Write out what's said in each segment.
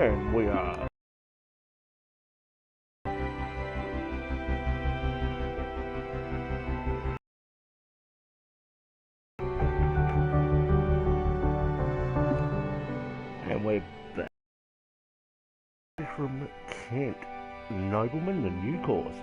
And we are. And we're back from Kent. Nobleman, the new courses.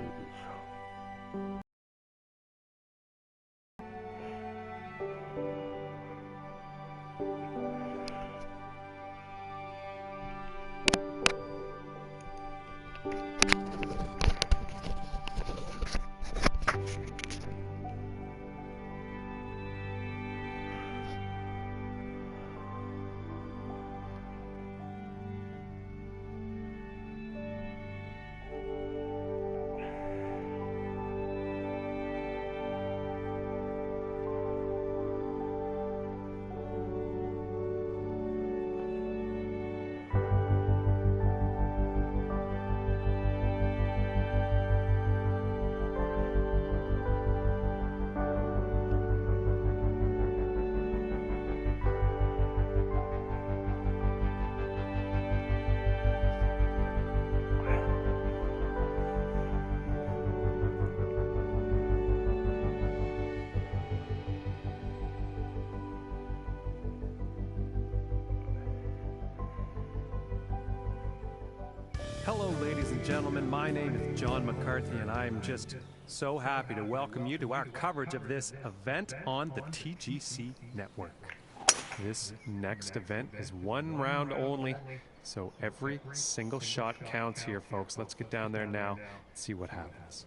Hello, ladies and gentlemen. My name is John McCarthy, and I'm just so happy to welcome you to our coverage of this event on the TGC network. This next event is one round only, so every single shot counts here, folks. Let's get down there now and see what happens.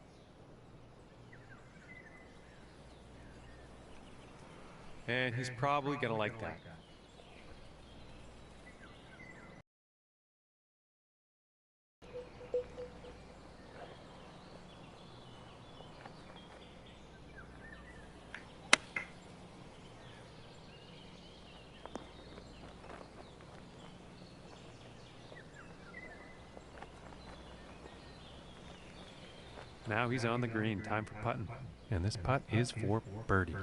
And he's probably going to like that. Now he's on the green, time for putting. And this putt is for birdie.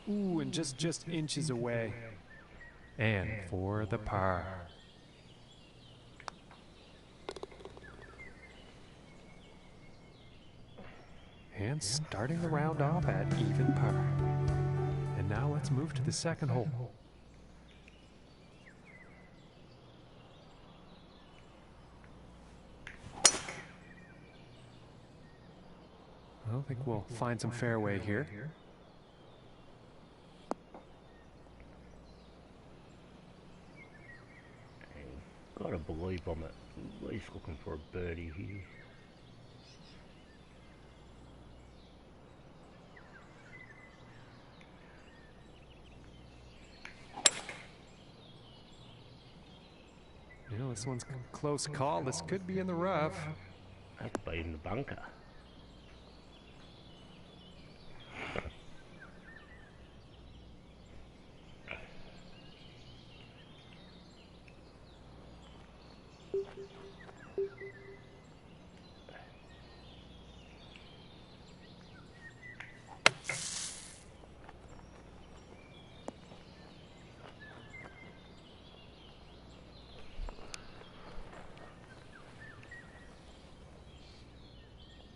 Ooh, and just inches away. And for the par. And starting the round off at even par. And now let's move to the second hole. I think we'll find some fairway here. Gotta believe I'm at least looking for a birdie here. You know, this one's a close call. This could be in the rough. That's been the bunker.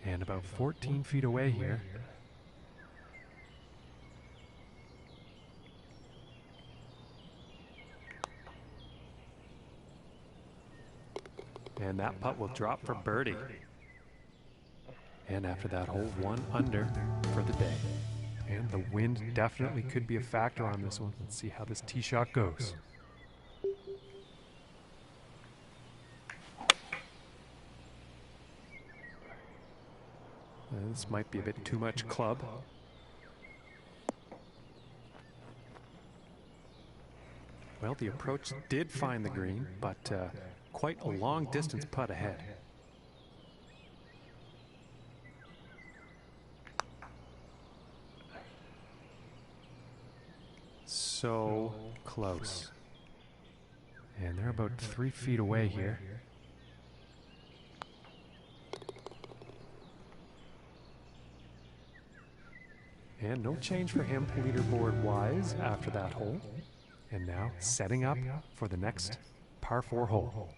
And about 14 feet away here. And that putt will drop for birdie. And after that hole, 1 under for the day. And the wind definitely could be a factor on this one. Let's see how this tee shot goes. This might be a bit too much club. Well, the approach did find the green, but quite a long distance putt ahead. So close. And they're about 3 feet away here. And no change for him leaderboard-wise after that hole. And now setting up for the next par 4 hole.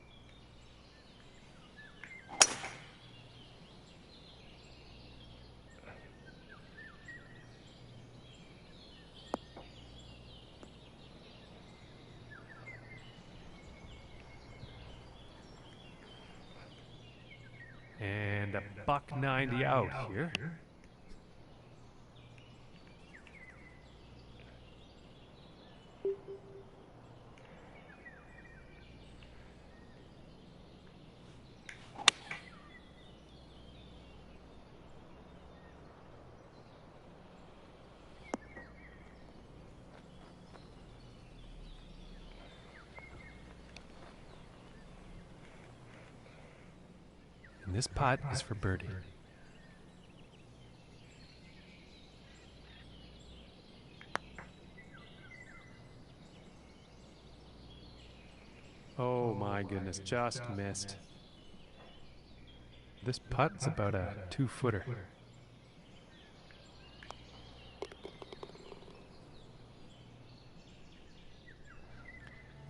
And a buck 90 out here. And this putt is for birdie. Oh my goodness, just missed. This putt's about a 2-footer.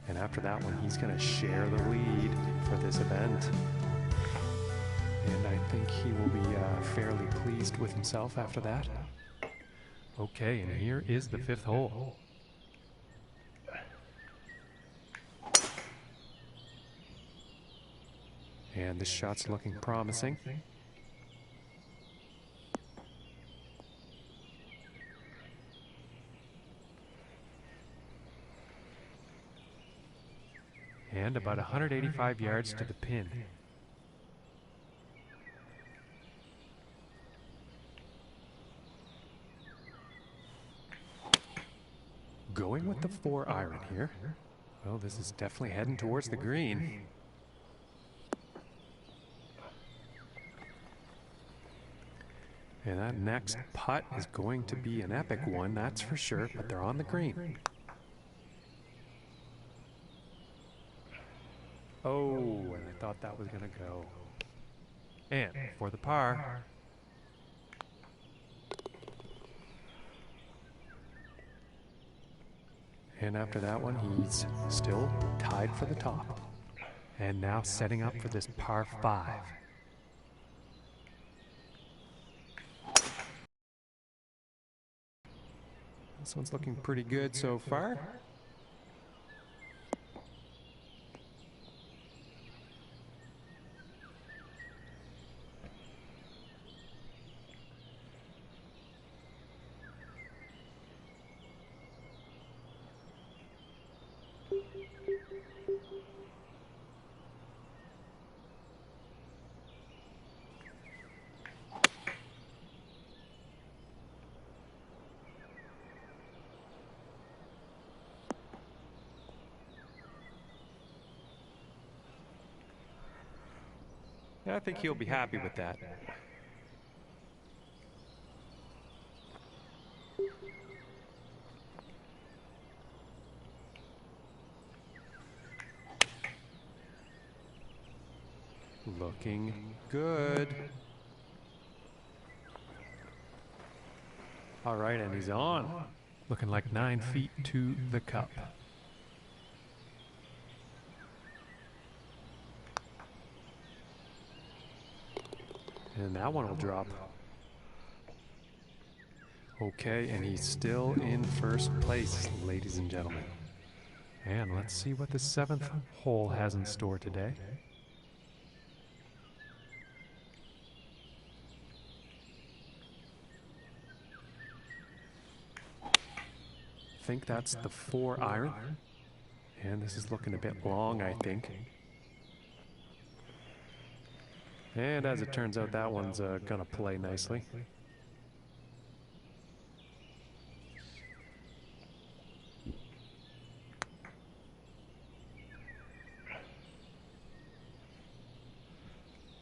And after that one, he's going to share the lead for this event. And I think he will be fairly pleased with himself after that. Okay, and here is the 5th hole. And this shot's looking promising. And about 185 yards to the pin. Going with the 4-iron here. Well, this is definitely heading towards the green. And that next putt is going to be an epic one, that's for sure, but they're on the green. Oh, and I thought that was going to go. And for the par. And after that one, he's still tied for the top. And now setting up for this par 5. This one's looking pretty good so far. I think he'll be happy with that. Looking good. All right, and he's on. Looking like 9 feet to the cup. And that one will drop. Okay, and he's still in first place, ladies and gentlemen. And let's see what the 7th hole has in store today. I think that's the 4-iron. And this is looking a bit long, I think. And as it turns out, that one's gonna play nicely.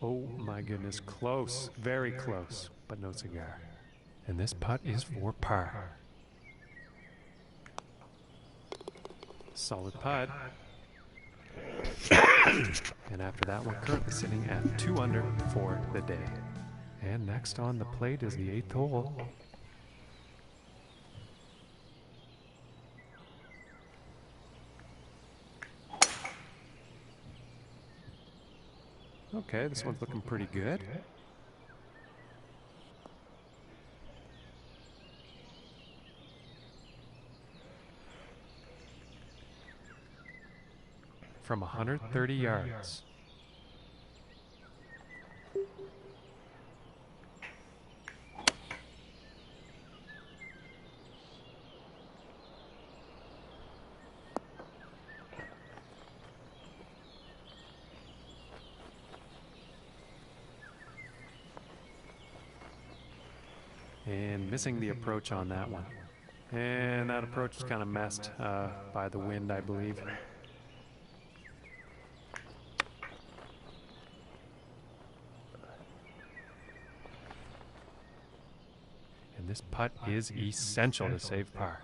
Oh my goodness, close, very close, but no cigar. And this putt is for par. Solid putt. And after that one, currently sitting at 2 under for the day. And next on the plate is the 8th hole. Okay, this one's looking pretty good. From 130 yards. And missing the approach on that one. And that approach is kind of messed by the wind, I believe. And this putt is essential to save par.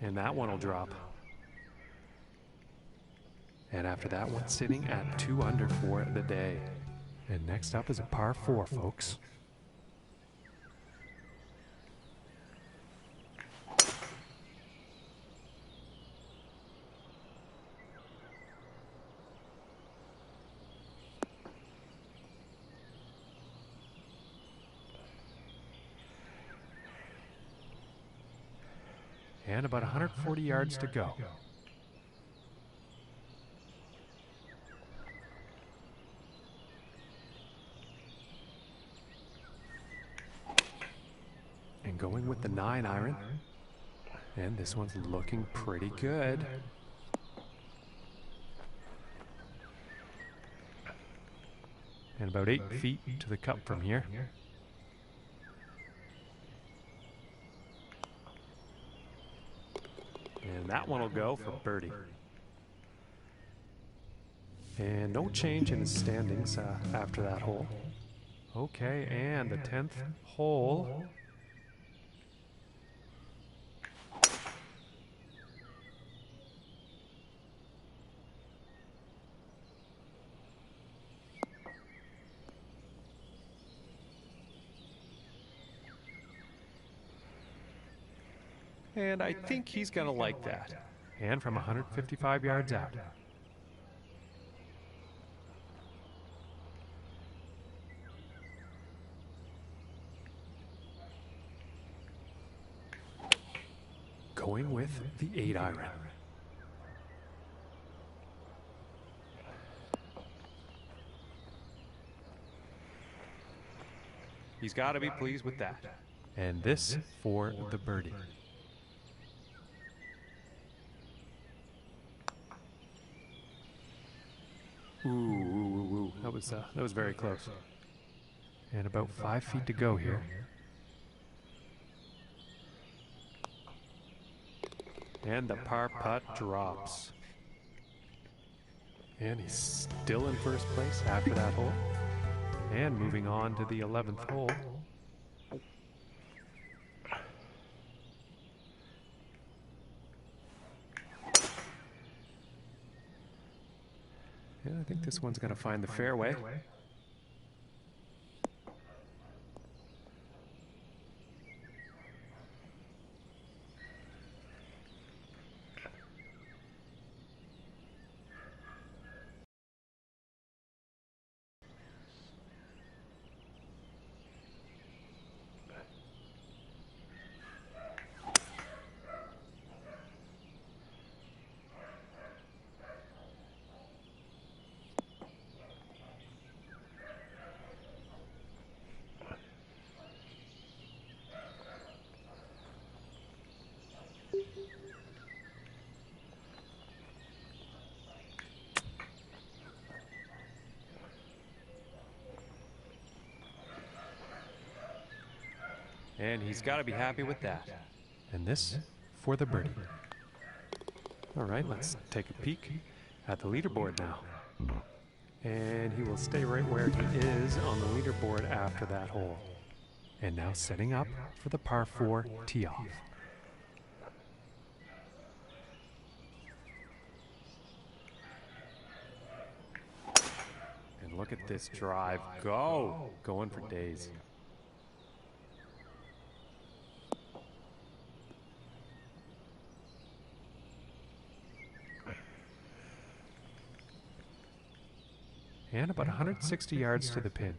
And that one will drop. And after that one, sitting at 2 under for the day. And next up is a par 4, folks. And about 140 yards to go. And going with the 9-iron. And this one's looking pretty good. And about 8 feet to the cup from here. And that one will go for birdie. And no change in his standings after that hole. Okay, and the 10th hole. And I think he's going to like that. And from 155 yards out. Going with the 8-iron. He's got to be pleased with that. And this for the birdie. Ooh. That was very close. And about 5 feet to go here. And the par putt drops. And he's still in first place after that hole. And moving on to the 11th hole. Yeah, I think this one's going to find the fairway. And he's got to be happy with that. And this for the birdie. All right, let's take a peek at the leaderboard now. And he will stay right where he is on the leaderboard after that hole. And now setting up for the par 4 tee-off. And look at this drive go. Going for days. And about 160 yards to the pin.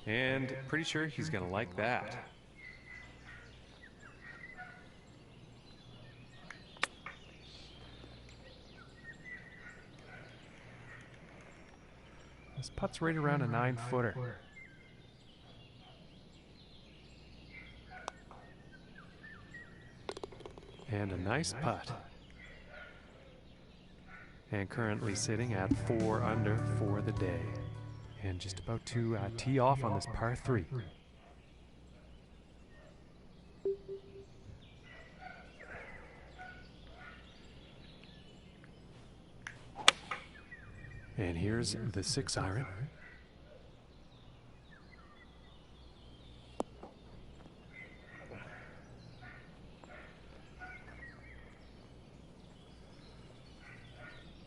And pretty sure he's going to like that. This putt's right around a 9-footer. And a nice putt. And currently sitting at 4 under for the day. And just about to tee off on this par 3. And here's the 6-iron.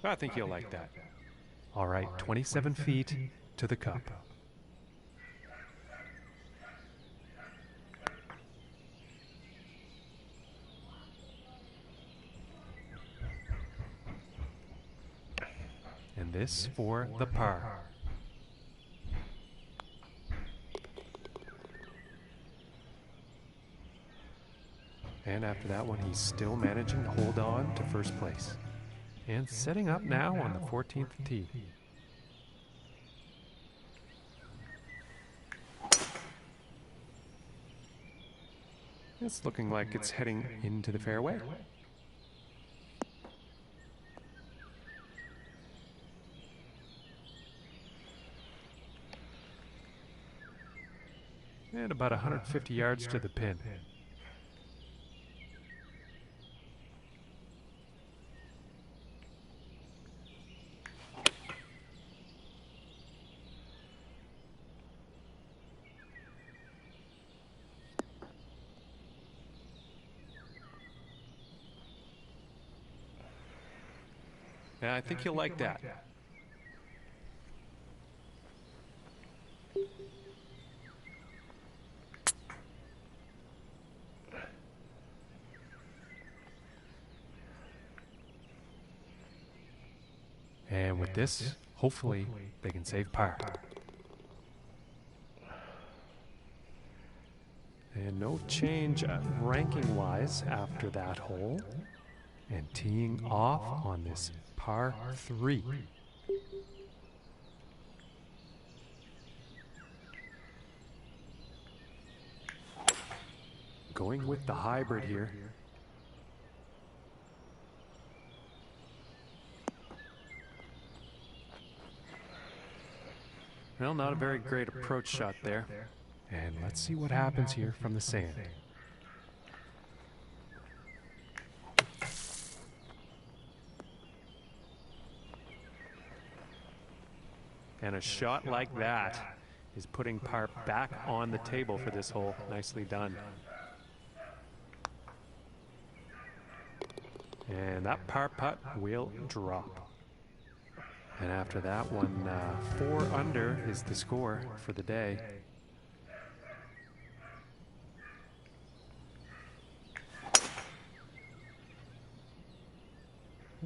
I think you'll like that. All right, 27 feet to the cup. And this for the par. And after that one, he's still managing to hold on to first place. And setting up now on the 14th tee. It's looking like it's heading into the fairway. And about 150 yards to the pin. Yeah, I think you'll like that. And with this, hopefully, they can save par. And no change ranking-wise after that hole. And teeing off on this par 3. Going with the hybrid here. Well, not a very great approach shot there. And let's see what happens here from the sand. And a shot like that is putting par back on the table for this hole. Nicely done. And that par putt will drop. And after that one, 4 under is the score for the day.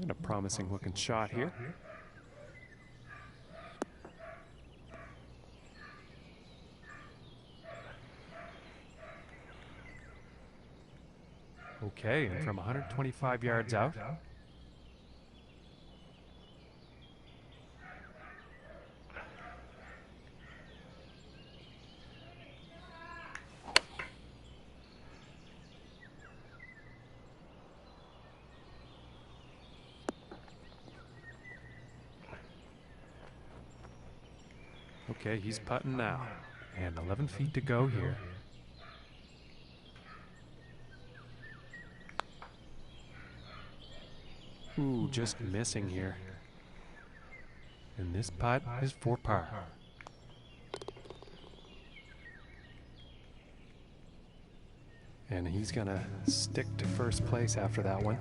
And a promising looking shot here. Okay, and from 125 yards out. Okay, he's putting now. And 11 feet to go here. Ooh, just missing here. And this putt is for par. And he's gonna stick to first place after that one.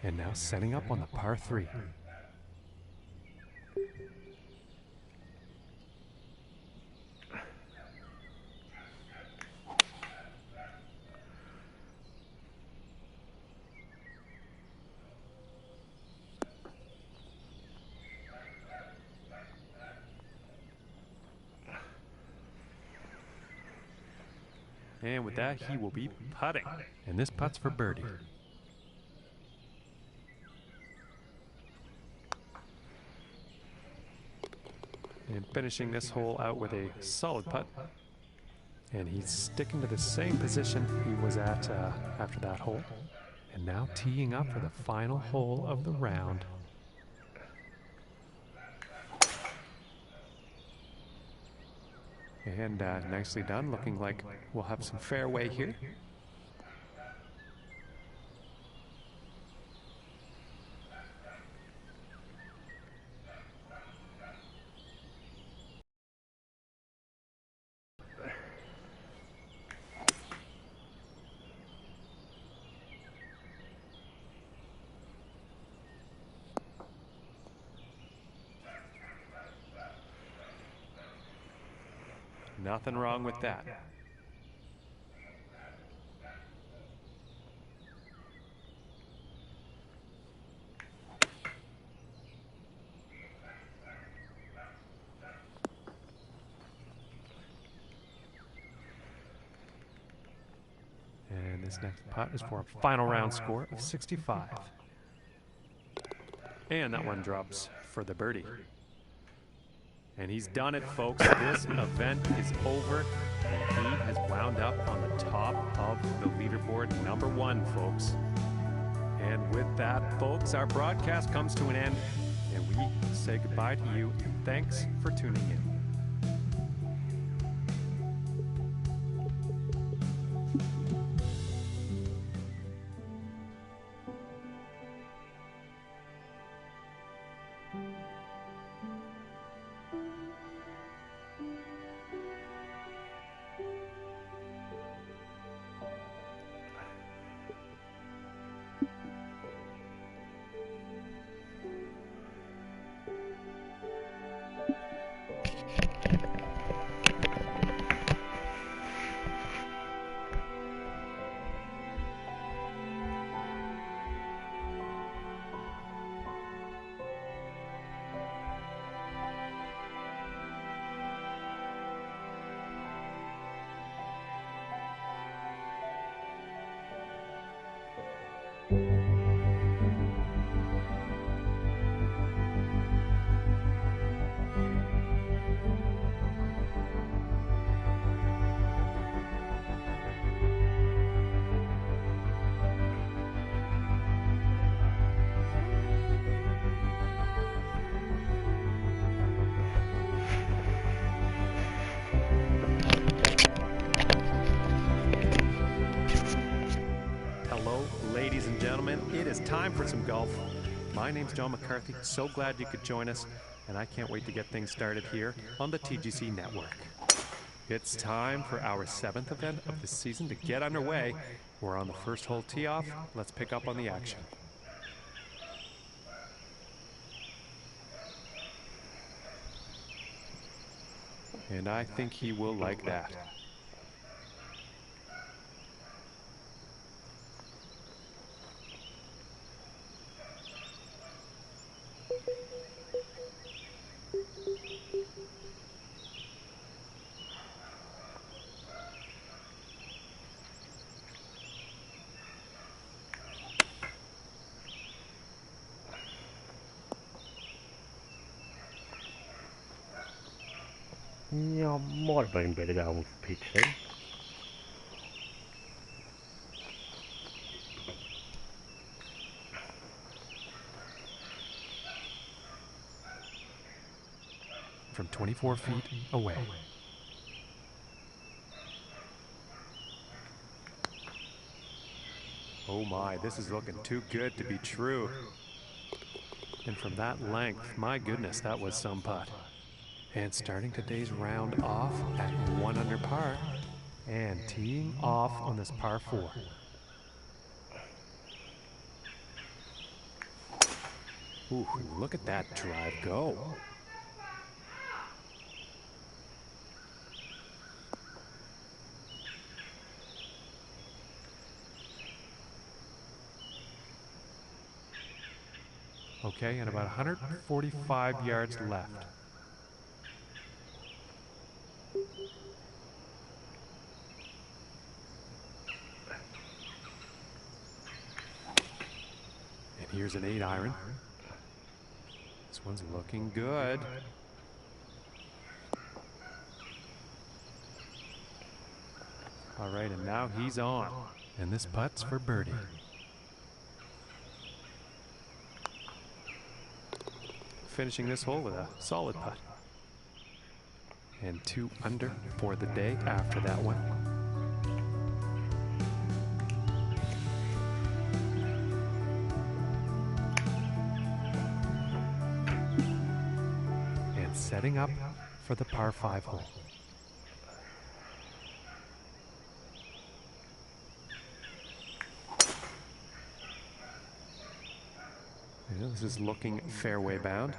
And now setting up on the par 3. And with that, he will be putting. And this putt's for birdie. And finishing this hole out with a solid putt. And he's sticking to the same position he was at after that hole. And now teeing up for the final hole of the round. And nicely done, looking like we'll have some fairway here. Nothing wrong with that. And this next putt is for a final round score of 65. And that one drops for the birdie. And he's done it, folks. This event is over, and he has wound up on the top of the leaderboard, #1, folks. And with that, folks, our broadcast comes to an end, and we say goodbye to you, and thanks for tuning in. Ladies and gentlemen, it is time for some golf. My name's John McCarthy. So glad you could join us, and I can't wait to get things started here on the TGC Network. It's time for our 7th event of the season to get underway. We're on the first hole tee-off. Let's pick up on the action. And I think he will like that. Yeah, I might have been better going with the pitch then. From 24 feet away. Oh my, this is looking too good to be true. And from that length, my goodness, that was some putt. And starting today's round off at 1 under par. And teeing off on this par 4. Ooh, look at that drive go. Okay, and about 145 yards left. And here's an 8-iron. This one's looking good. All right, and now he's on. And this putt's for birdie. Finishing this hole with a solid putt. And 2 under for the day after that one. And setting up for the par 5 hole. Yeah, this is looking fairway bound.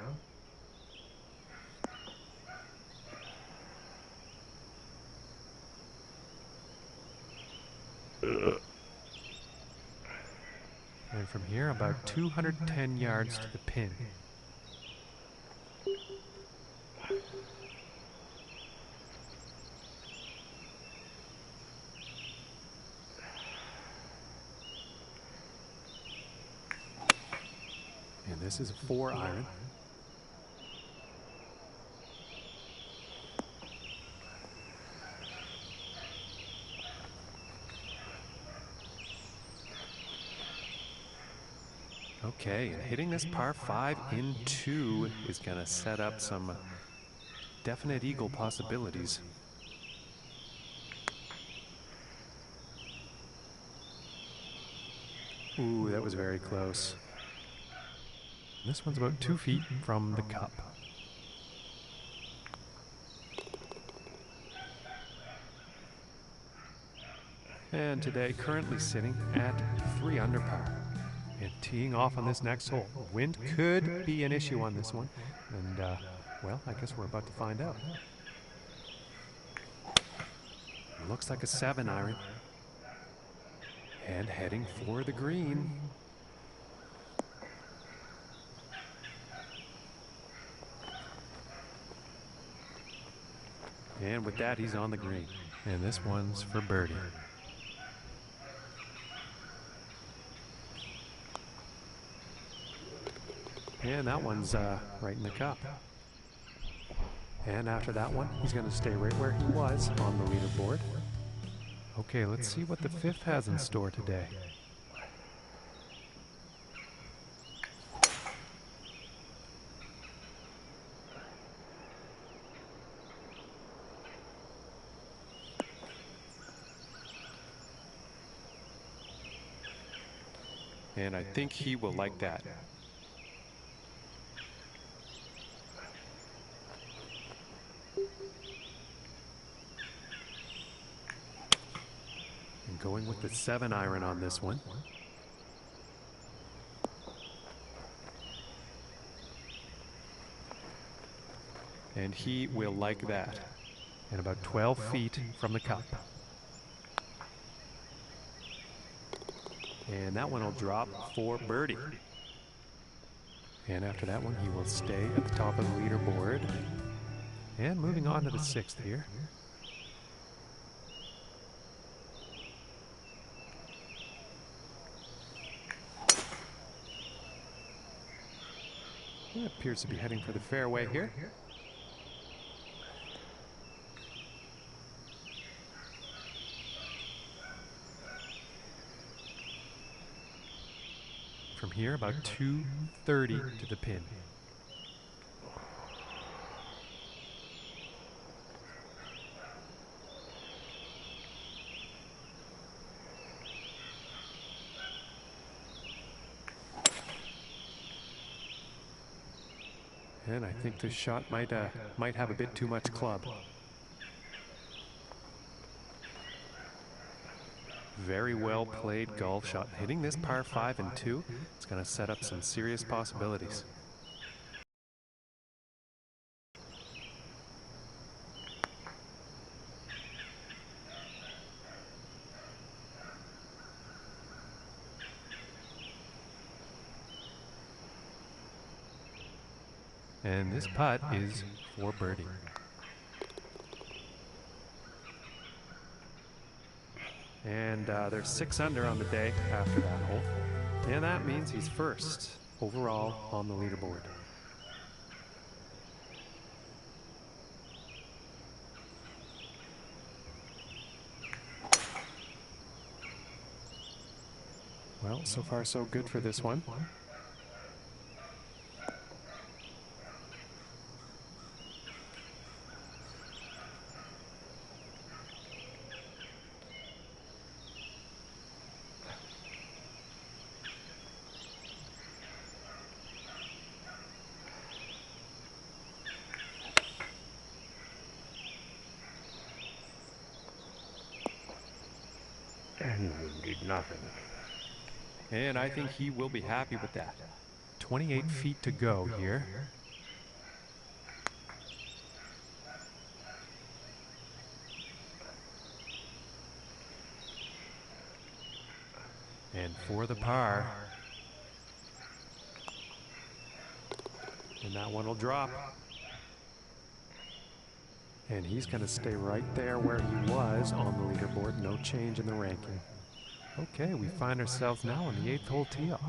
And from here, about 210 yards to the pin. And this is a 4-iron. Okay, and hitting this par 5 in 2 is going to set up some definite eagle possibilities. Ooh, that was very close. This one's about 2 feet from the cup. And today, currently sitting at 3 under par. And teeing off on this next hole. Wind could be an issue on this one. And, well, I guess we're about to find out. Looks like a 7-iron. And heading for the green. And with that, he's on the green. And this one's for birdie. And that one's right in the cup. And after that one, he's going to stay right where he was on the leaderboard. Okay, let's see what the 5th has in store today. And I think he will like that. And going with the 7-iron on this one. And he will like that. And about 12 feet from the cup. And that one will drop for birdie. And after that one, he will stay at the top of the leaderboard. And moving on to the 6th here. It appears to be heading for the fairway here. From here, about 230 to the pin. And I think this shot might have a bit too much club. Very well played golf shot. Hitting this par 5 and 2, it's going to set up some serious possibilities. And this putt is for birdie. And there's 6 under on the day after that hole. And that means he's first overall on the leaderboard. Well, so far so good for this one. And we did nothing. And I think he will be happy with that. 28 feet to go here. And for the par. And that one will drop. And he's going to stay right there where he was on the leaderboard. No change in the ranking. Okay, we find ourselves now on the 8th hole tee-off.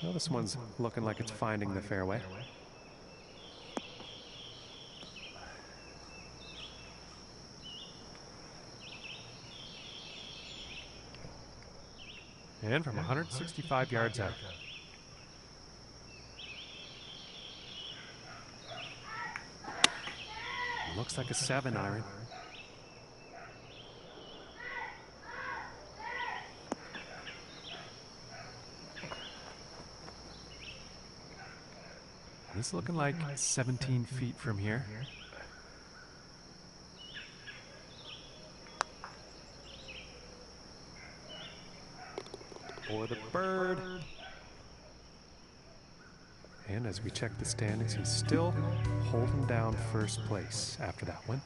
Well, this one's looking like it's finding the fairway. And from 165 yards out. Looks like a 7-iron. This is looking like 17 feet from here. For the bird. And as we check the standings, he's still holding down first place after that one.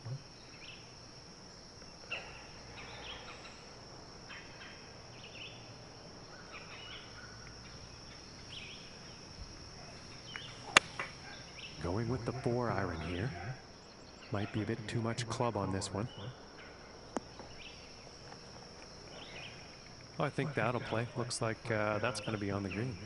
Going with the 4-iron here. Might be a bit too much club on this one. Oh, I think that'll play. Looks like that's going to be on the green.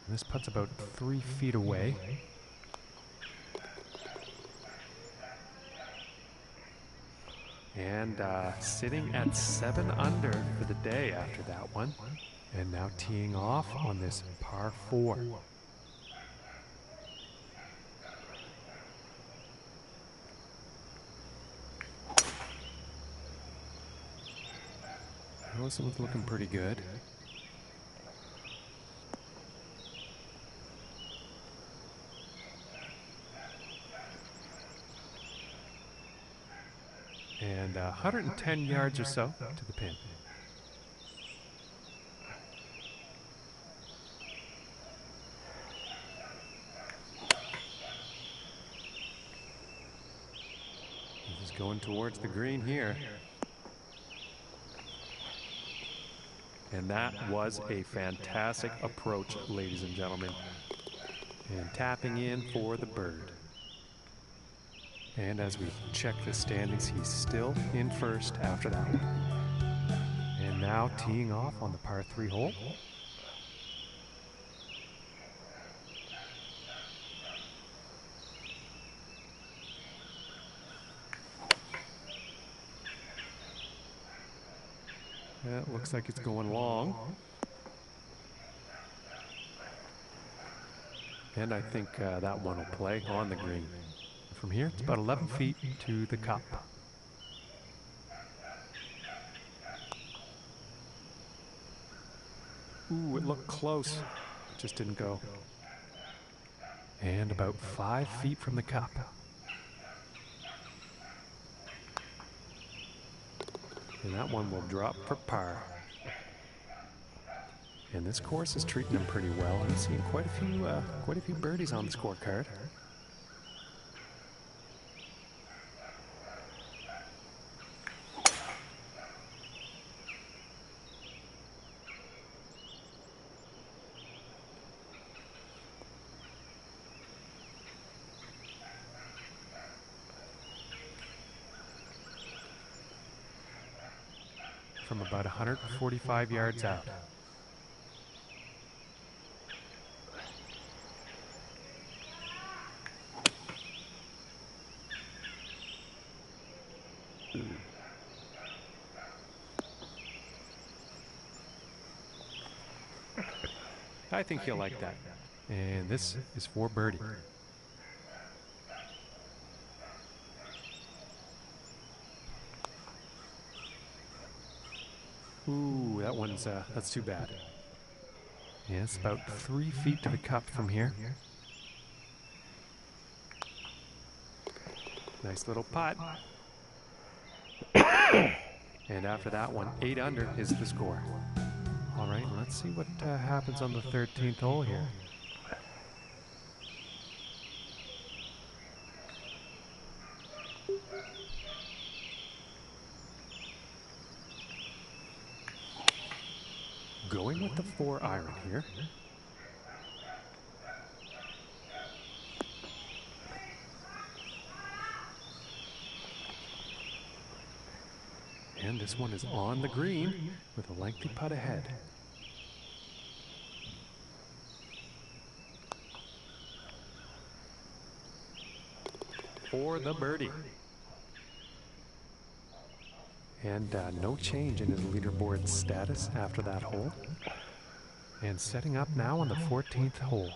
This putt's about 3 feet away. And sitting at 7 under for the day after that one. And now teeing off on this par 4. Well, this one's looking pretty good. And 110 yards or so to the pin. This is going towards the green here. And that was a fantastic approach, ladies and gentlemen. And tapping in for the bird. And as we check the standings, he's still in first after that one. And now teeing off on the par 3 hole. Yeah, it looks like it's going long. And I think that one will play on the green. From here, it's about 11 feet to the cup. Ooh, it looked close. It just didn't go. And about 5 feet from the cup. And that one will drop for par. And this course is treating him pretty well. I'm seeing quite a few birdies on the scorecard. From about 145 yards out. I think he'll like that. And this is for birdie. Ooh, that one's, that's too bad. Yeah, it's about 3 feet to the cup from here. Nice little putt. And after that one, 8 under is the score. All right, let's see what happens on the 13th hole here. Going with the 4 iron here. And this one is on the green with a lengthy putt ahead. For the birdie. And no change in his leaderboard status after that hole. And setting up now on the 14th hole.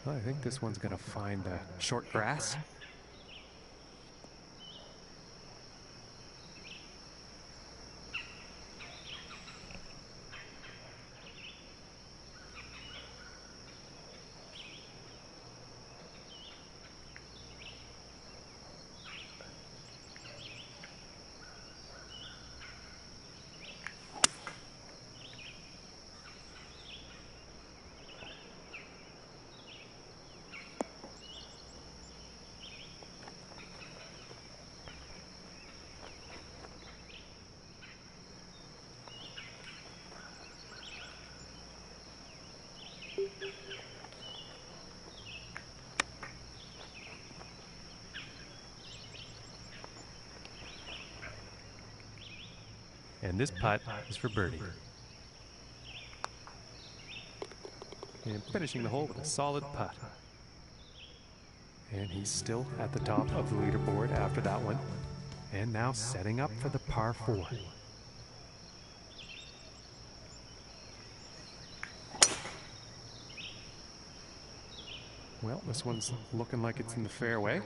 Well, I think this one's going to find short grass. And this putt is for birdie. And finishing the hole with a solid putt. And he's still at the top of the leaderboard after that one. And now setting up for the par 4. Well, this one's looking like it's in the fairway.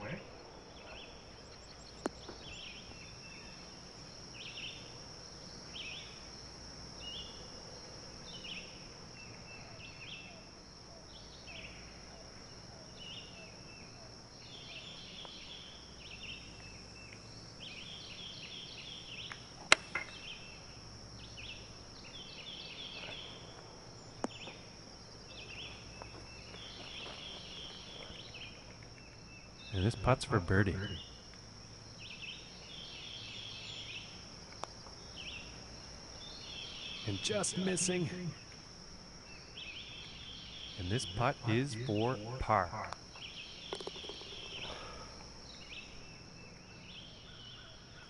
And this putt's for birdie. And just missing. And this putt is for par.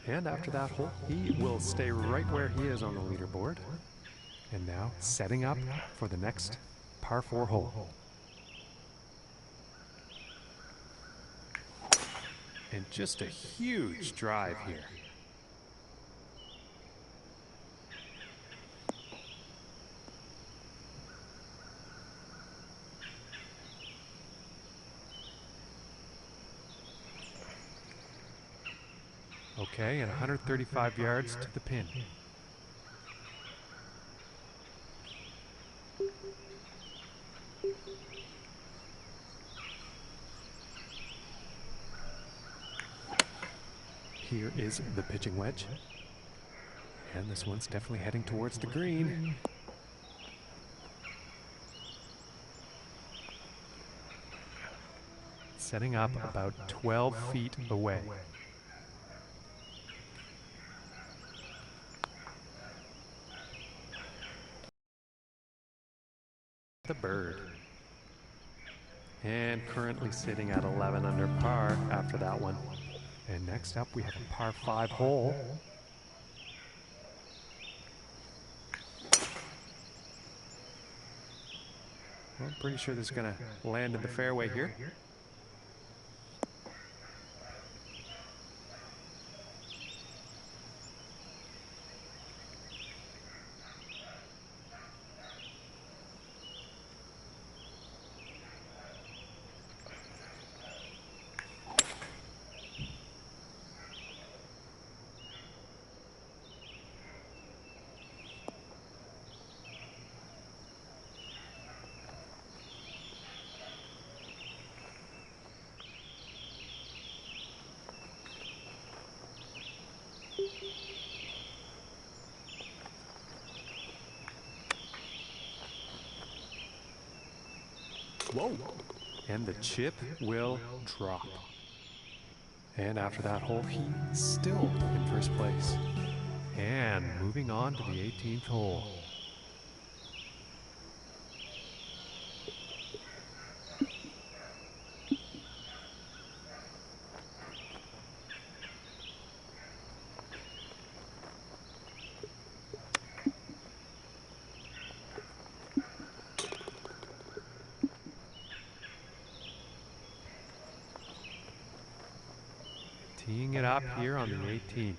And after that hole, he will stay right where he is on the leaderboard. And now setting up for the next par 4 hole. And just a huge drive here. Okay, and 135 yards to the pin. Here is the pitching wedge. And this one's definitely heading towards the green. Setting up about 12 feet away. The bird. And currently sitting at 11 under par after that one. And next up we have a par 5 hole. Well, I'm pretty sure this is going to land in the fairway here. Whoa! And the chip will drop. And after that hole, he's still in first place. And moving on to the 18th hole. Teeing it up here on the 18th.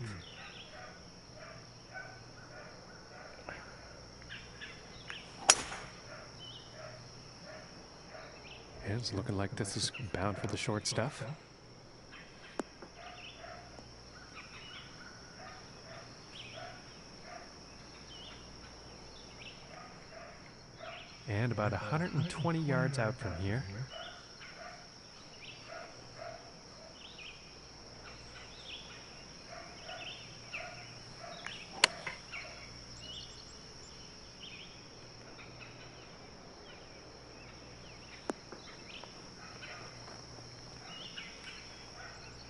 And it's looking like this is bound for the short stuff. And about 120 yards out from here.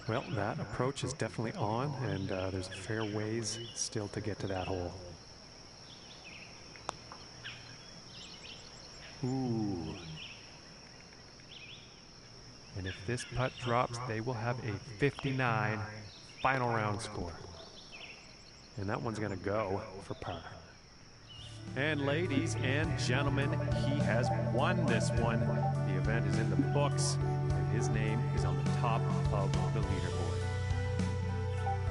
Well, that approach is definitely on, and there's a fair ways still to get to that hole. Ooh. And if this putt drops, they will have a 59 final round score. And that one's going to go for par. And ladies and gentlemen, he has won this one. The event is in the books, and his name is on the top of the leaderboard.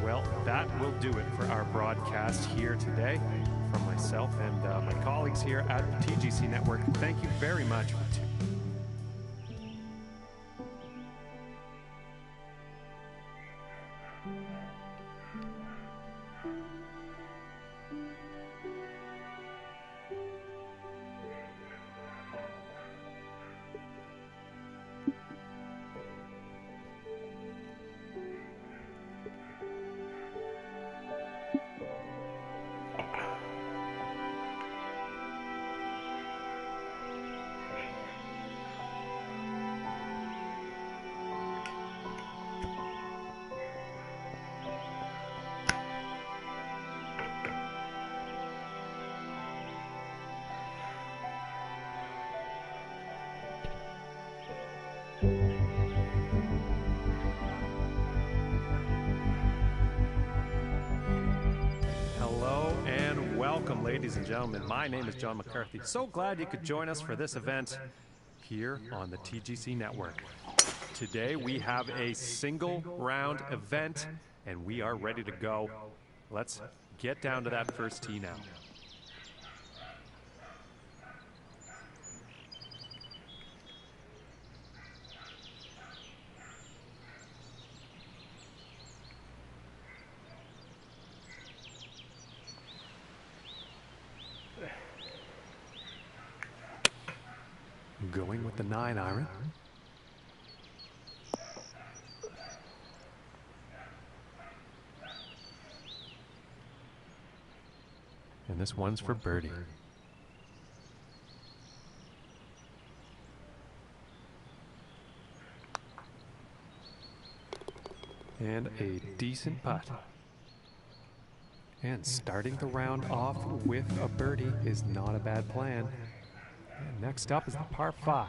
Well, that will do it for our broadcast here today. From myself and my colleagues here at the TGC Network, thank you very much for tuning in. Hello and welcome, ladies and gentlemen. My name is John McCarthy. So glad you could join us for this event here on the TGC Network. Today we have a single round event and we are ready to go. Let's get down to that first tee now. Going with the 9-iron. And this one's for birdie. And a decent putt. And starting the round off with a birdie is not a bad plan. And next up is the par 5.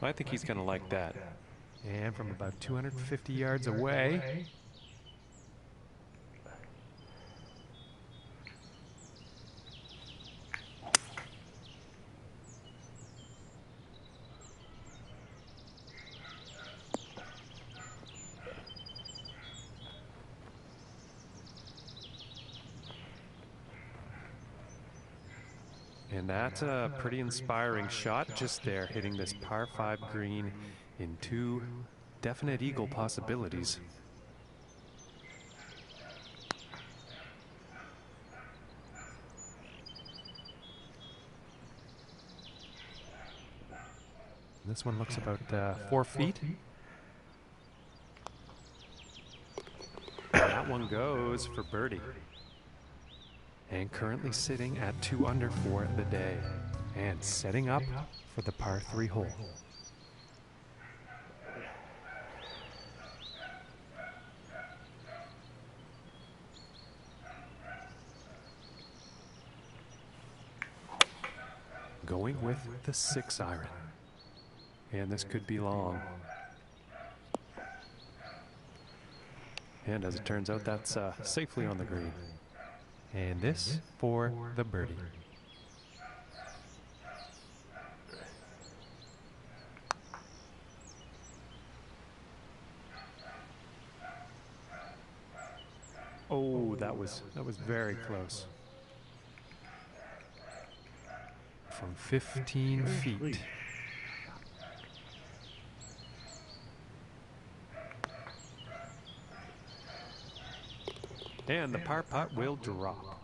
I think he's going to like that. And from about 250 yards away, and that's a pretty inspiring shot just there, hitting this par 5 green in 2 definite eagle possibilities. This one looks about 4 feet. And that one goes for birdie. And currently sitting at 2 under for the day. And setting up for the par 3 hole. Going with the 6-iron. And this could be long. And as it turns out, that's safely on the green. And this for the birdie. Oh, that was very close. From 15 feet. And the par putt will drop.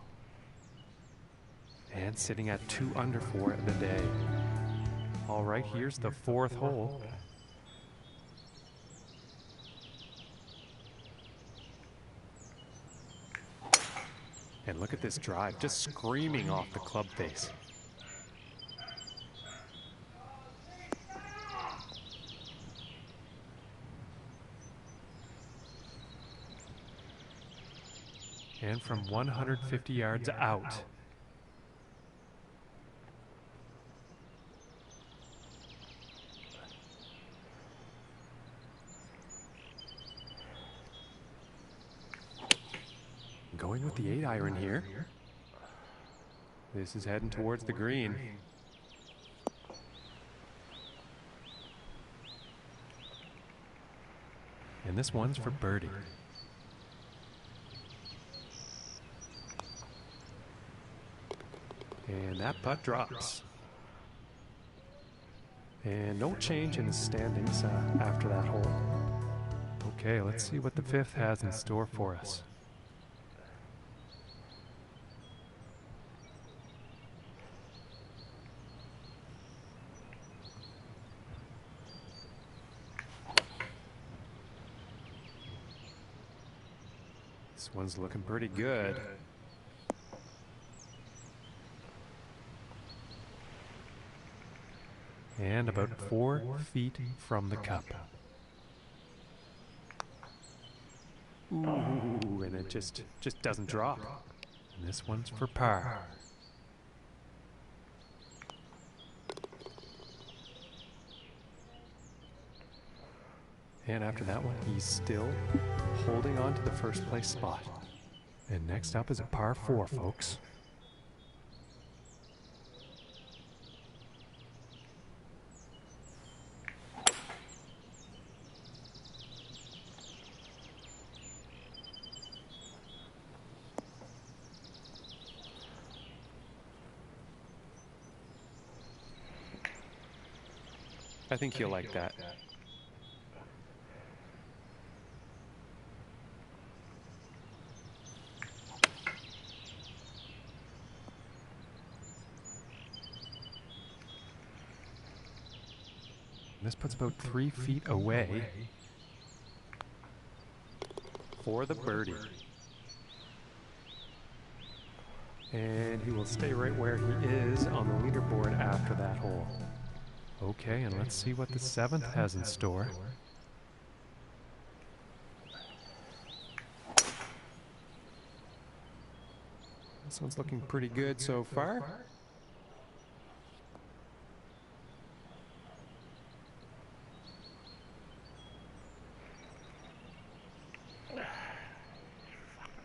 And sitting at 2 under for the day. All right, here's the 4th hole. And look at this drive, just screaming off the club face. And from 150 yards out. Going with the 8-iron here. This is heading towards the green. And this one's for birdie. And that putt drops. And no change in the standings after that hole. Okay, let's see what the 5th has in store for us. This one's looking pretty good. And about 4 feet from the cup. Ooh, and it just doesn't drop. And this one's for par. And after that one, he's still holding on to the first place spot. And next up is a par 4, folks. I think you'll like that. This puts about 3 feet away for the birdie. And he will stay right where he is on the leaderboard after that hole. Okay, and let's see what the 7th has in store. This one's looking pretty good so far.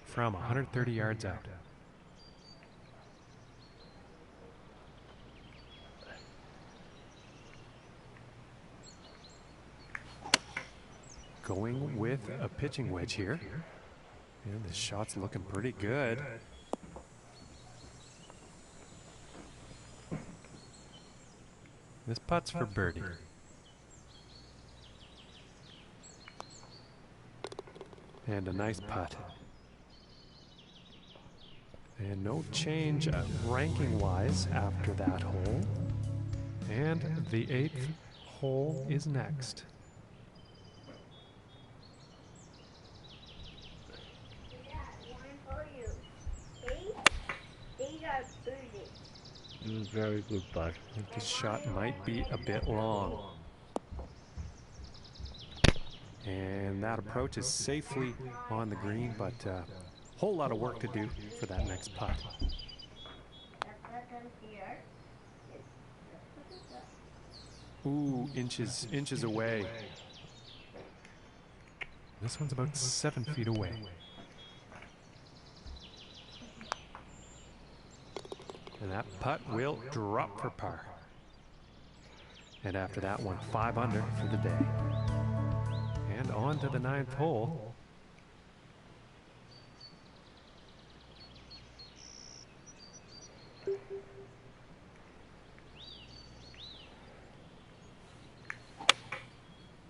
From 130 yards out. Going with a pitching wedge here. And this shot's looking pretty good. This putt's for birdie. And a nice putt. And no change ranking-wise after that hole. And the 8th hole is next. Very good, bud. This shot might be a bit long. And that approach is safely on the green, but a whole lot of work to do for that next putt. Ooh, inches away. This one's about 7 feet away. And that putt will drop for par. And after that one, 5 under for the day. And on to the 9th hole.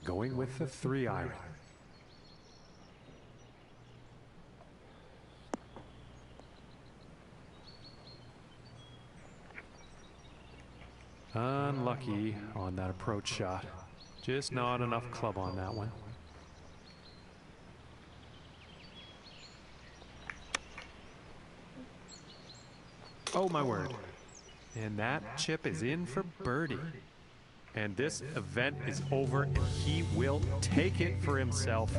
Going with the 3-iron. Unlucky on that approach shot. Just not enough club on that one. Oh my word. And that chip is in for birdie. And this event is over and he will take it for himself,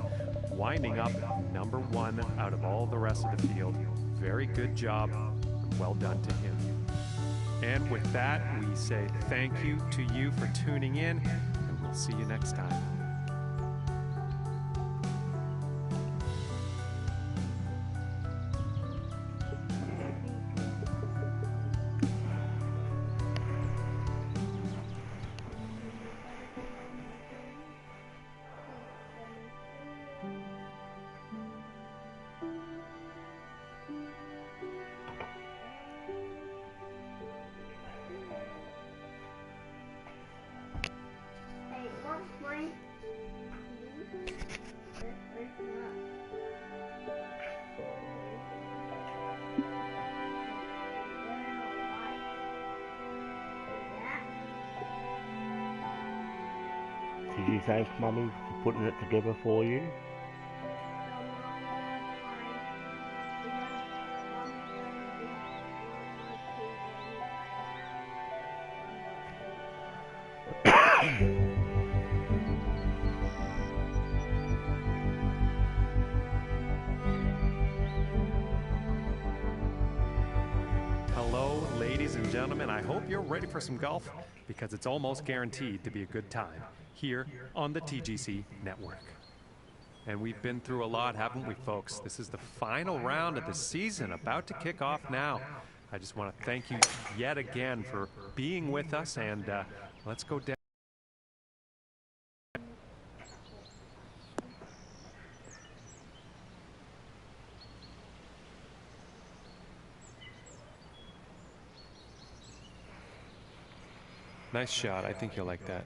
winding up number 1 out of all the rest of the field. Very good job. Well done to him. And with that, we say thank you to you for tuning in, and we'll see you next time. Did you thank Mummy for putting it together for you? Hello, ladies and gentlemen. I hope you're ready for some golf because it's almost guaranteed to be a good time here on the TGC network. And we've been through a lot, haven't we, folks? This is the final round of the season about to kick off now. I just want to thank you yet again for being with us, and let's go down. Nice shot. I think you'll like that.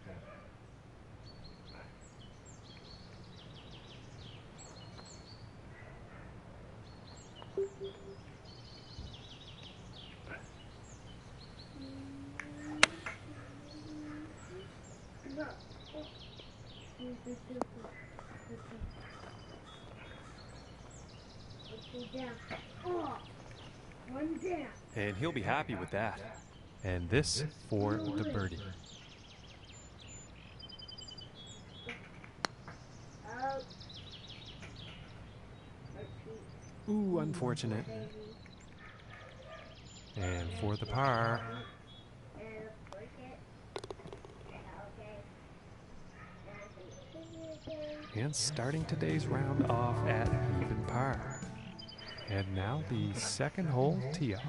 And he'll be happy with that. And this for the birdie. Ooh, unfortunate. And for the par. And starting today's round off at even par. And now the second hole tee off.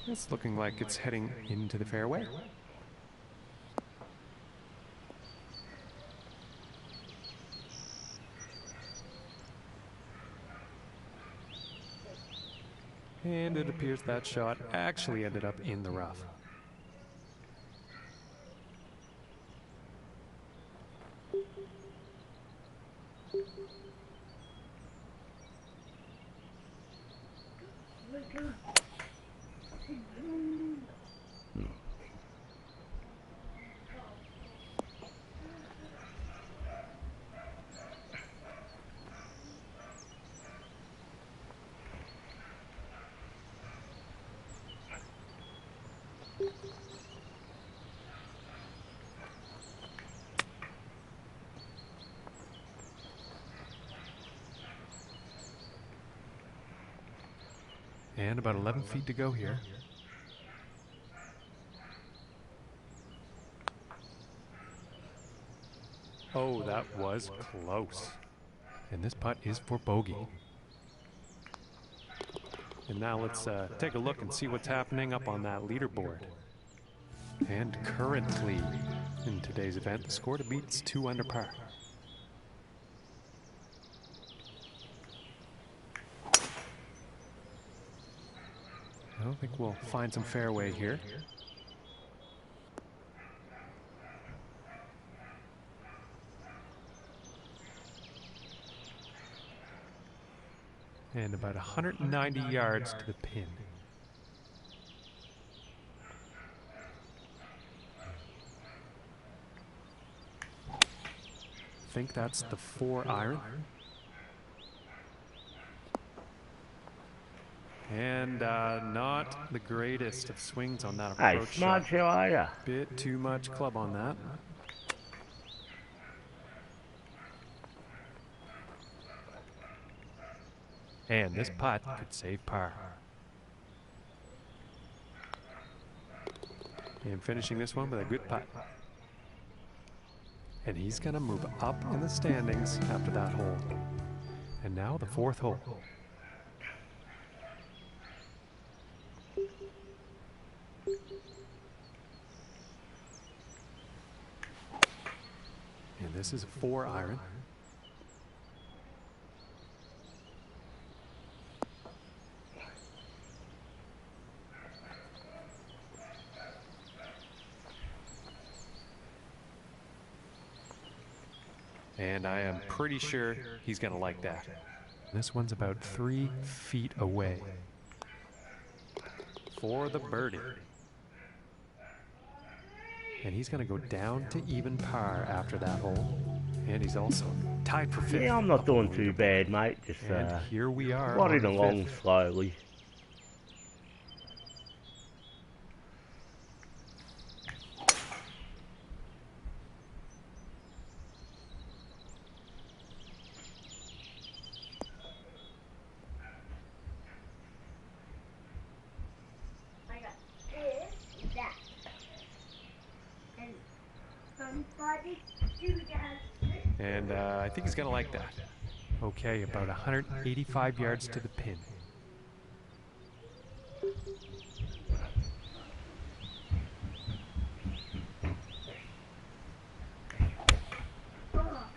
It's looking like it's heading into the fairway. And it appears that shot actually ended up in the rough. And about 11 feet to go here. Oh, that was close. And this putt is for bogey. And now let's take a look and see what's happening up on that leaderboard. And currently, in today's event, the score to beat is 2 under par. I think we'll find some fairway here. And about 190 yards to the pin. I think that's the 4-iron. And not the greatest of swings on that Hey, approach Smudge, shot. how are ya? Bit too much club on that. And this putt could save par. And finishing this one with a good putt. And he's going to move up in the standings after that hole. And now the 4th hole. And this is a 4-iron. And I am pretty sure he's going to like that. This one's about 3 feet away. For the birdie. And he's going to go down to even par after that hole. And he's also tied for 5th. Yeah, I'm not doing too bad, mate. Just and here we are. plodding on the along 5th. slowly. And I think he's going to like that. Okay, about 185 yards to the pin.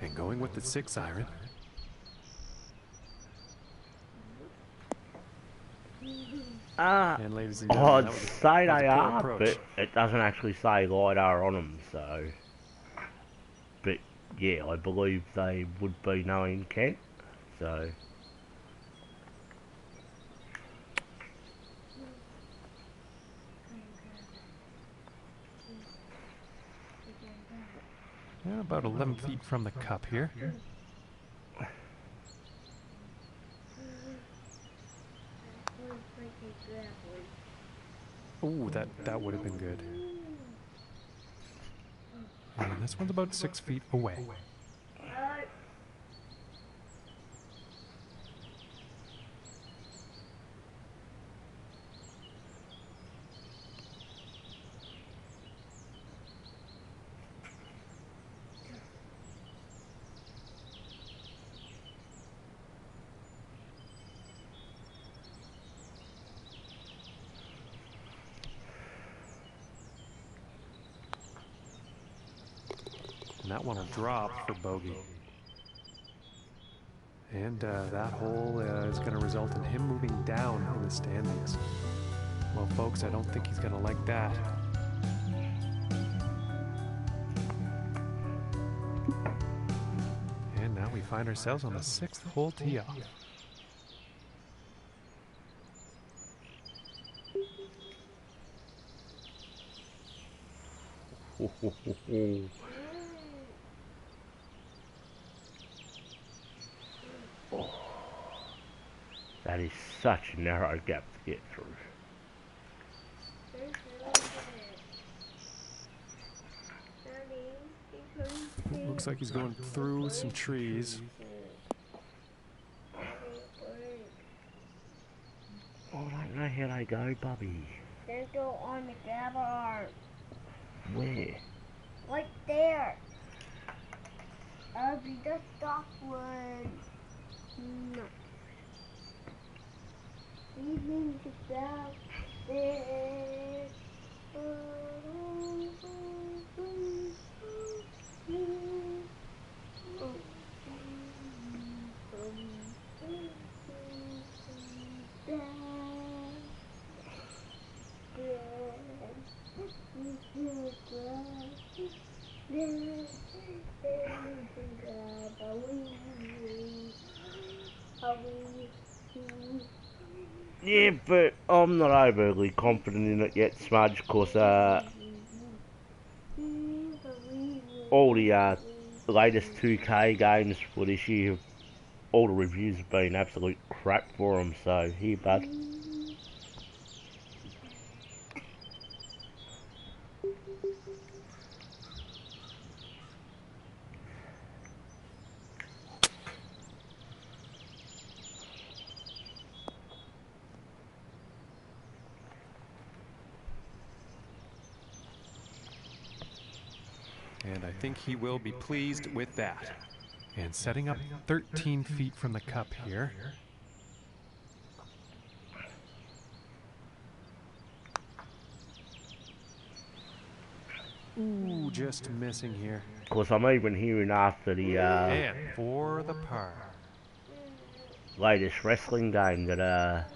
And going with the 6-iron. And ladies and gentlemen, I'd that was a- say that was they a poor are, approach. but it doesn't actually say LiDAR on them, so... But, yeah, I believe they would be knowing Kent, so... About 11 feet from the cup here. Oh, that would have been good. And this one's about 6 feet away. And that one will drop for bogey. And that hole is going to result in him moving down in the standings. Well, folks, I don't think he's going to like that. And now we find ourselves on the 6th hole tee off. That is such a narrow gap to get through. Looks like he's going through some trees. Oh, I don't know how they go, Bubby. They go on the gravel. Where? Right there. Be the stock one. No. Even to back there. Yeah, but I'm not overly confident in it yet, Smudge, because all the latest 2K games for this year, all the reviews have been absolute crap for them, so here, bud. And I think he will be pleased with that. And setting up 13 feet from the cup here. Ooh, just missing here. Of course, I'm even hearing after the And for the par. latest wrestling game that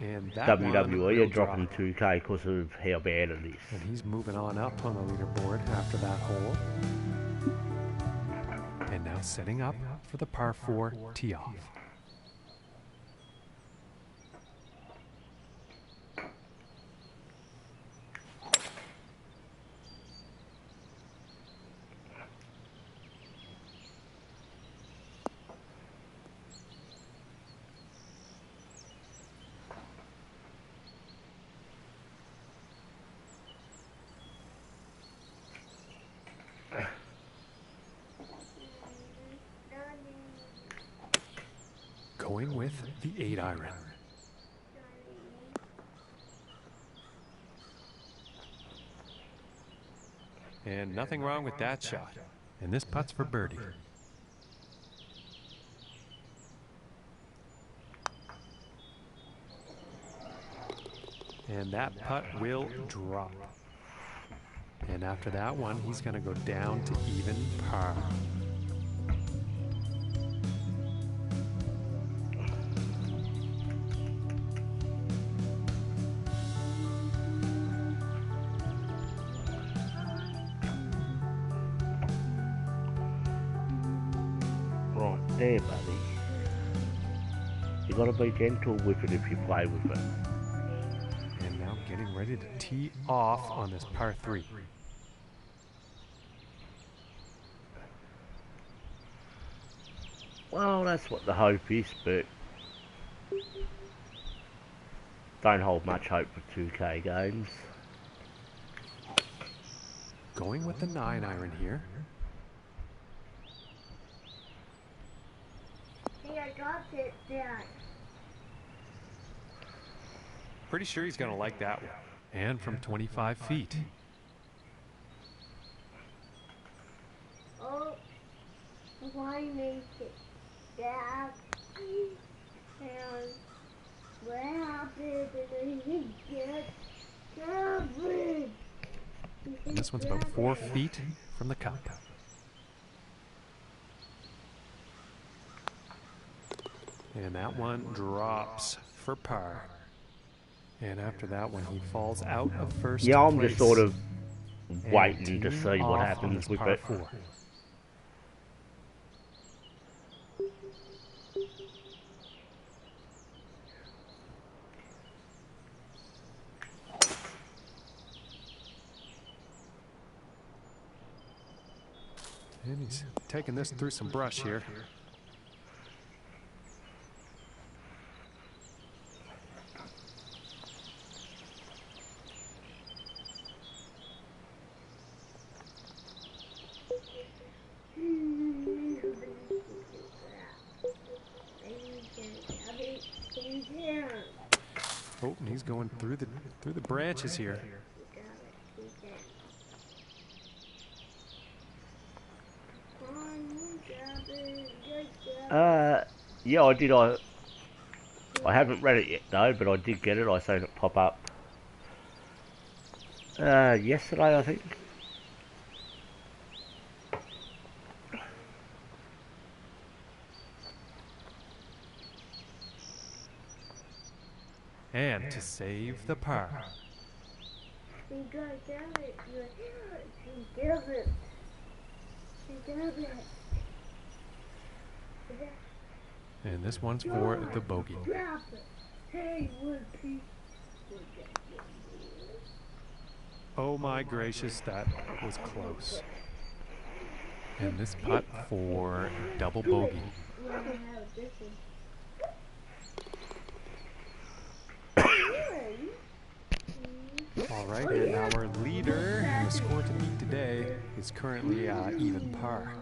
And that WWE are will dropping drop. 2K because of how bad it is. And he's moving on up on the leaderboard after that hole. And now setting up for the par 4 tee off. Going with the 8-iron. And nothing wrong with that shot. And this putt's for birdie. And that putt will drop. And after that one, he's going to go down to even par. Right there, buddy. You gotta be gentle with it if you play with it. And now getting ready to tee off on this par 3. Well, that's what the hope is, but don't hold much hope for 2K games. Going with the 9-iron here. Hey, I got it, Dad. Pretty sure he's going to like that one. And from 25 feet. Oh, why make it, Dad? And what happened? And I didn't get covered. And this one's about 4 feet from the cup. And that one drops for par. And after that one, he falls out of first Yeah, I'm place. just sort of And waiting to teeing see what off on happens his with par it. 4. And he's taking this through some brush here. Oh, and he's going through the branches here. Yeah, I did. I haven't read it yet though, but I did get it. I seen it pop up yesterday, I think. And to save the par. You gotta get it. You get it. You get it. And this one's for the bogey. Drop it. Hey, one piece. Oh my gracious, that was close. And this putt for double bogey. All right, and our leader in the score to beat today is currently even par.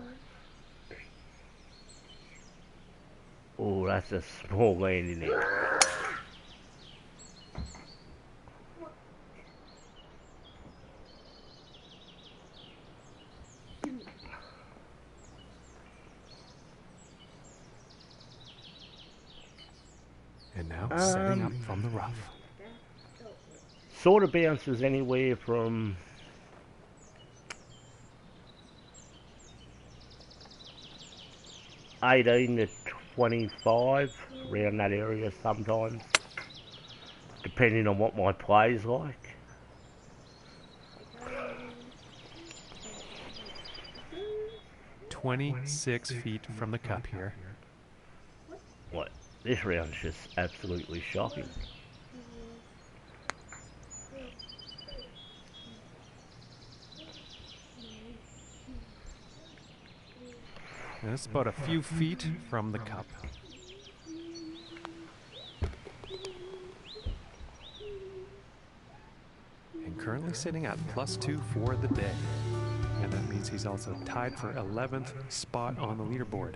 Oh, that's a small landing there. And now setting up from the rough. Sort of bounces anywhere from 18 to 25, around that area sometimes, depending on what my play's like. "26 feet from the cup here. What? This round's just absolutely shocking. And it's about a few feet from the cup. And currently sitting at +2 for the day. And that means he's also tied for 11th spot on the leaderboard.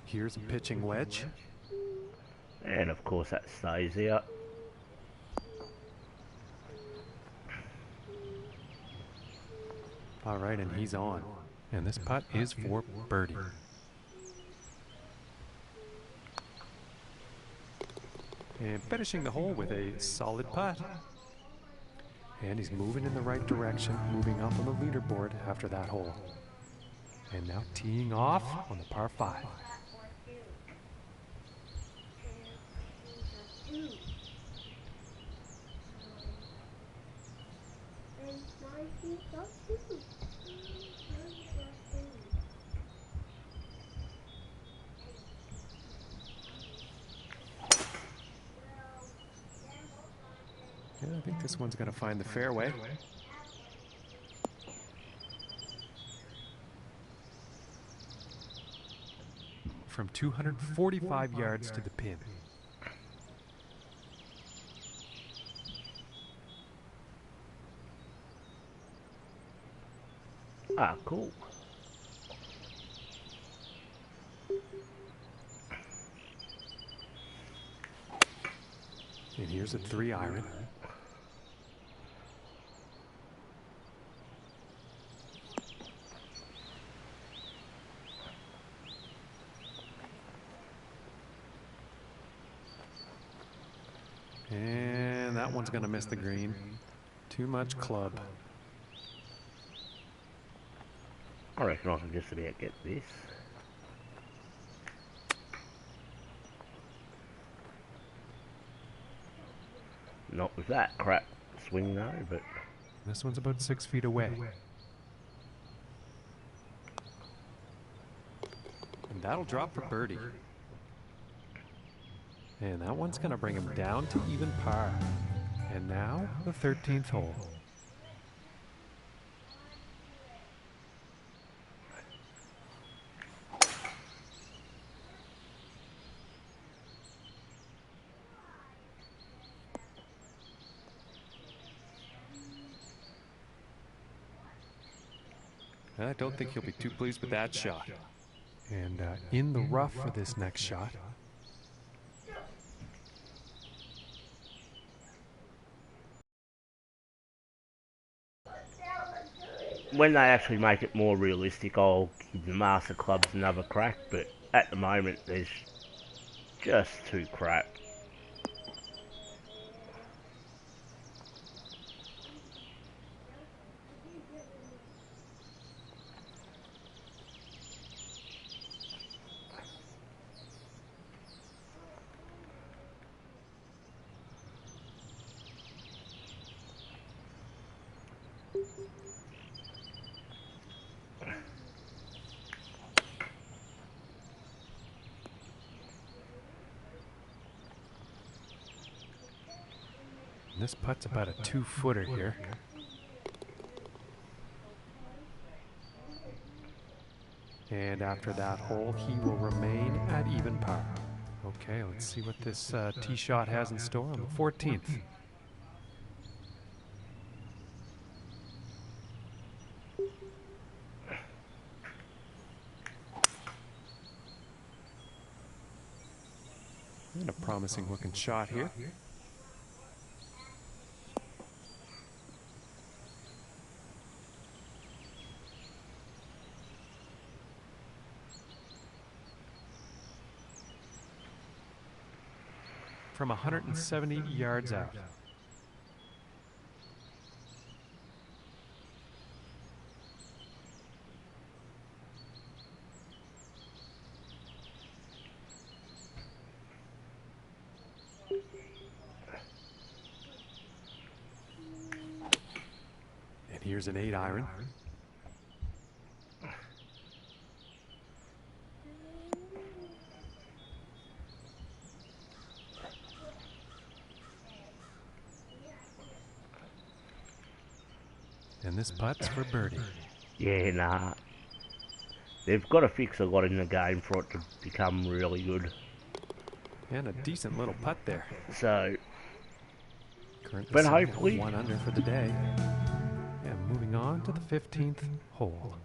Here's a pitching wedge. And of course that stays out. All right, and he's on. And this putt is for birdie. And finishing the hole with a solid putt. And he's moving in the right direction, moving up on the leaderboard after that hole. And now teeing off on the par 5. Yeah, I think this one's going to find the fairway. From 245 yards to the pin. Ah, cool. And here's a 3-iron. And that one's going to miss the green. Too much club. I reckon I can just about get this. Not with that crap swing though, but... This one's about 6 feet away. And that'll drop for birdie. And that one's going to bring him down to even par. And now, the 13th hole. I don't think he'll be too pleased with that shot. And in the rough for this next shot. When they actually make it more realistic, I'll give the Master Clubs another crack, but at the moment, there's just too crap. This putt's about a 2-footer here. And after that hole, he will remain at even par. Okay, let's see what this tee shot has in store on the 14th. And a promising looking shot here. From 170 yards out. And here's an 8-iron. And this putt's for birdie. Yeah, nah. They've got to fix a lot in the game for it to become really good. And a decent little putt there. So, Currently but sitting at hopefully... 1 under for the day. And moving on to the 15th hole.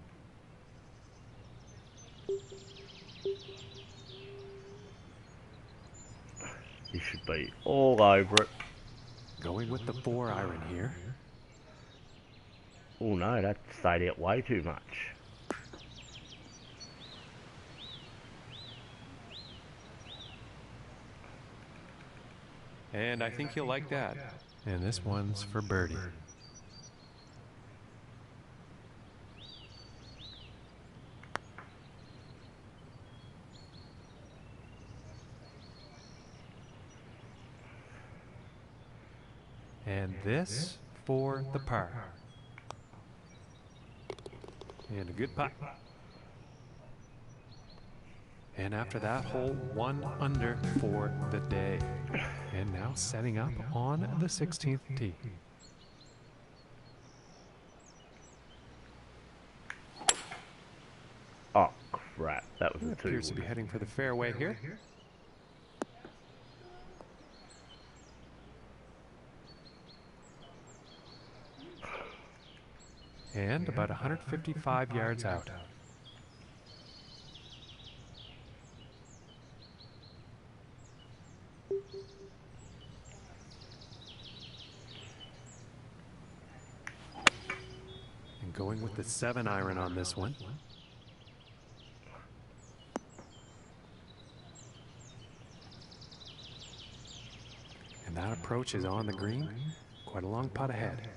He should be all over it. Going with the 4-iron here. Oh no, that stayed out way too much. And I think he'll like that. And this one's for birdie. And this for the par. And a good putt. And after that hole, 1 under for the day. And now setting up on the 16th tee. Oh crap, that was a Appears to be heading for the fairway here. And about 155 yards out. And going with the 7-iron on this one. And that approach is on the green. Quite a long putt ahead.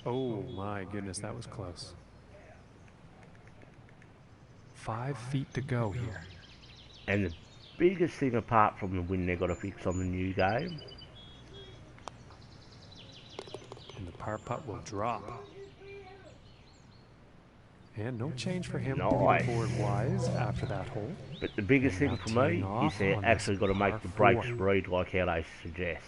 Oh my goodness, that was close. 5 feet to go here. And the biggest thing apart from the win they got to fix on the new game. And the par putt will drop. And no change for him Nice. board-wise after that hole. But the biggest And thing now for me teeing is off they on actually this got to make par the breaks 4. read like how they suggest.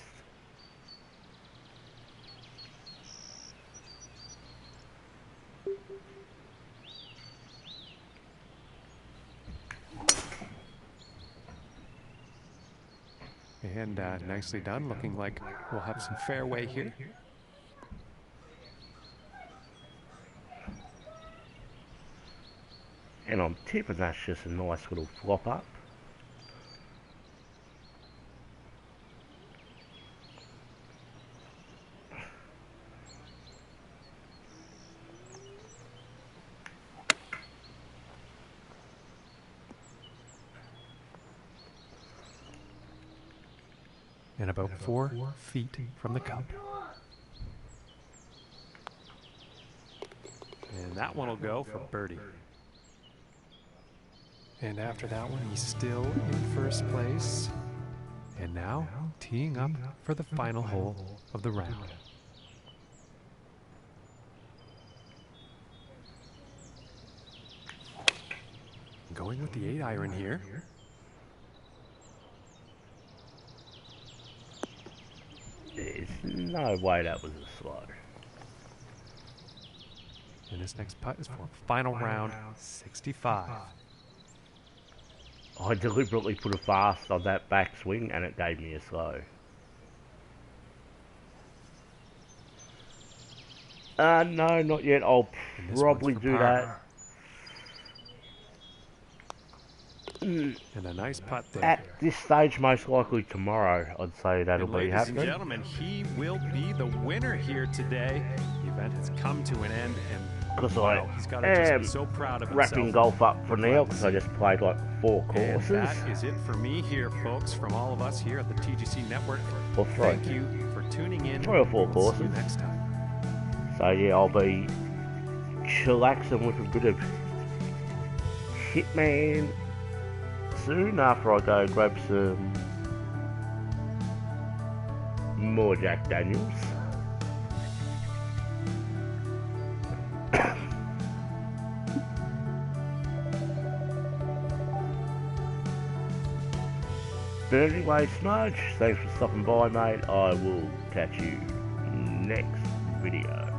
And nicely done, looking like we'll have some fairway here. And I'm tipping that's just a nice little flop up. And about 4 feet from the cup. And that one will go for birdie. And after that one, he's still in first place. And now, teeing up for the final hole of the round. Going with the 8-iron here. There's no way that was a slow. And this next putt is for final round 65. I deliberately put a fast on that backswing and it gave me a slow. No, not yet. I'll probably do that. And a nice putt there. At this stage, most likely tomorrow, I'd say that'll be Ladies and happening. gentlemen, he will be the winner here today. The event has come to an end, and Because wow, he's got to I just am be so proud of wrapping himself. golf up for now because I just played like 4 courses. And that is it for me here, folks, from all of us here at the TGC Network. Or 3. Thank you for tuning in. 3 or 4 We'll see you courses. next time. So yeah, I'll be chillaxing with a bit of Hitman soon after I go grab some more Jack Daniels. But anyway, Smudge, thanks for stopping by, mate. I will catch you next video.